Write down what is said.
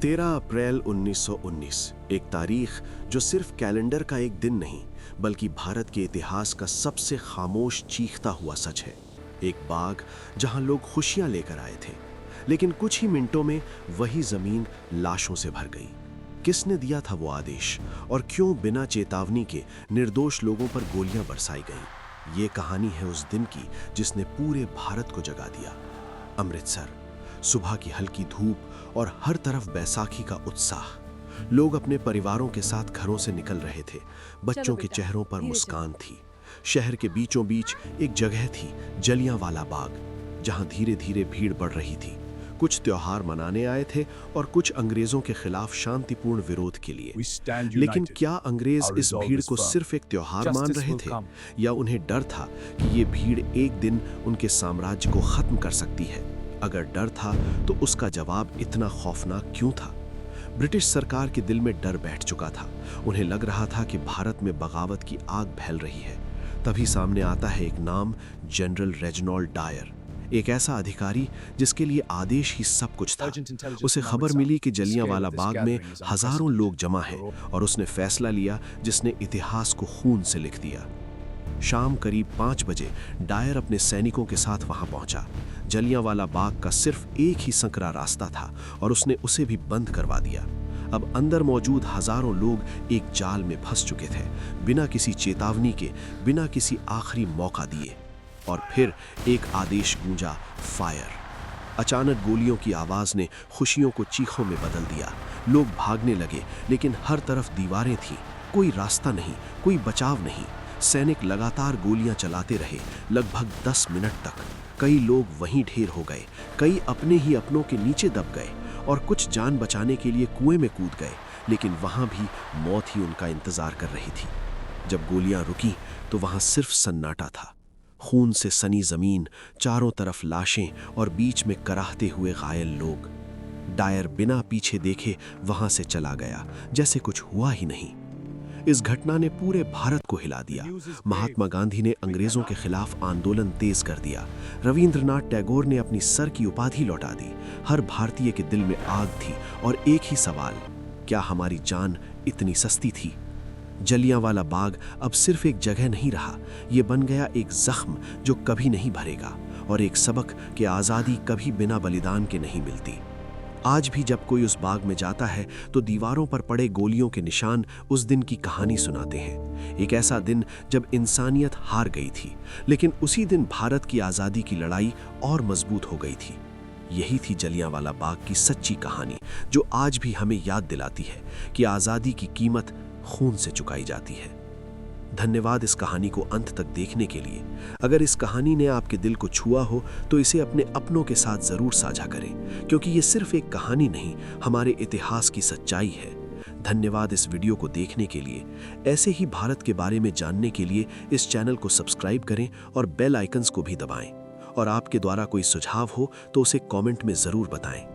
13 अप्रैल 1919, एक तारीख जो सिर्फ कैलेंडर का एक दिन नहीं बल्कि भारत के इतिहास का सबसे खामोश चीखता हुआ सच है। एक बाग जहां लोग खुशियां लेकर आए थे, लेकिन कुछ ही मिनटों में वही जमीन लाशों से भर गई। किसने दिया था वो आदेश और क्यों बिना चेतावनी के निर्दोष लोगों पर गोलियां बरसाई गईं? ये कहानी है उस दिन की जिसने पूरे भारत को जगा दिया। अमृतसर, सुबह की हल्की धूप और हर तरफ बैसाखी का उत्साह। लोग अपने परिवारों के साथ घरों से निकल रहे थे। बच्चों के चेहरों पर मुस्कान थी। शहर के बीचों बीच एक जगह थी, जलियांवाला बाग, जहां धीरे धीरे भीड़ बढ़ रही थी। कुछ त्योहार मनाने आए थे और कुछ अंग्रेजों के खिलाफ शांतिपूर्ण विरोध के लिए। लेकिन क्या अंग्रेज इस भीड़ को सिर्फ एक त्योहार मान रहे थे, या उन्हें डर था कि ये भीड़ एक दिन उनके साम्राज्य को खत्म कर सकती है? अगर डर था तो उसका जवाब इतना खौफनाक क्यों था? ब्रिटिश सरकार के दिल में डर बैठ चुका था। उन्हें लग रहा था कि भारत में बगावत की आग फैल रही है। तभी सामने आता है एक नाम, जनरल रेजिनाल्ड डायर, एक ऐसा अधिकारी जिसके लिए आदेश ही सब कुछ था। उसे खबर मिली कि जलियांवाला बाग में हजारों लोग जमा हैं और उसने फैसला लिया जिसने इतिहास को खून से लिख दिया। शाम करीब 5 बजे डायर अपने सैनिकों के साथ वहां पहुंचा। जलियांवाला बाग का सिर्फ एक ही संकरा रास्ता था और उसने उसे भी बंद करवा दिया। अब अंदर मौजूद हजारों लोग एक जाल में फंस चुके थे, बिना किसी चेतावनी के, बिना किसी आखिरी मौका दिए। और फिर एक आदेश गूंजा, फायर। अचानक गोलियों की आवाज ने खुशियों को चीखों में बदल दिया। लोग भागने लगे, लेकिन हर तरफ दीवारें थीं, कोई रास्ता नहीं, कोई बचाव नहीं। सैनिक लगातार गोलियां चलाते रहे, लगभग 10 मिनट तक। कई लोग वहीं ढेर हो गए, कई अपने ही अपनों के नीचे दब गए और कुछ जान बचाने के लिए कुएं में कूद गए, लेकिन वहां भी मौत ही उनका इंतजार कर रही थी। जब गोलियां रुकी तो वहां सिर्फ सन्नाटा था। खून से सनी जमीन, चारों तरफ लाशें और बीच में कराहते हुए घायल लोग। डायर बिना पीछे देखे वहां से चला गया, जैसे कुछ हुआ ही नहीं। इस घटना ने पूरे भारत को हिला दिया। महात्मा गांधी ने अंग्रेजों के खिलाफ आंदोलन तेज कर दिया। रविंद्रनाथ टैगोर ने अपनी सर की उपाधि लौटा दी। हर भारतीय के दिल में आग थी और एक ही सवाल, क्या हमारी जान इतनी सस्ती थी? जलियांवाला बाग अब सिर्फ एक जगह नहीं रहा, ये बन गया एक जख्म जो कभी नहीं भरेगा, और एक सबक कि आज़ादी कभी बिना बलिदान के नहीं मिलती। आज भी जब कोई उस बाग में जाता है तो दीवारों पर पड़े गोलियों के निशान उस दिन की कहानी सुनाते हैं। एक ऐसा दिन जब इंसानियत हार गई थी, लेकिन उसी दिन भारत की आज़ादी की लड़ाई और मजबूत हो गई थी। यही थी जलियांवाला बाग की सच्ची कहानी, जो आज भी हमें याद दिलाती है कि आज़ादी की कीमत खून से चुकाई जाती है। धन्यवाद इस कहानी को अंत तक देखने के लिए। अगर इस कहानी ने आपके दिल को छुआ हो तो इसे अपने अपनों के साथ जरूर साझा करें, क्योंकि ये सिर्फ एक कहानी नहीं, हमारे इतिहास की सच्चाई है। धन्यवाद इस वीडियो को देखने के लिए। ऐसे ही भारत के बारे में जानने के लिए इस चैनल को सब्सक्राइब करें और बेल आइकन्स को भी दबाएं। और आपके द्वारा कोई सुझाव हो तो उसे कमेंट में जरूर बताएं।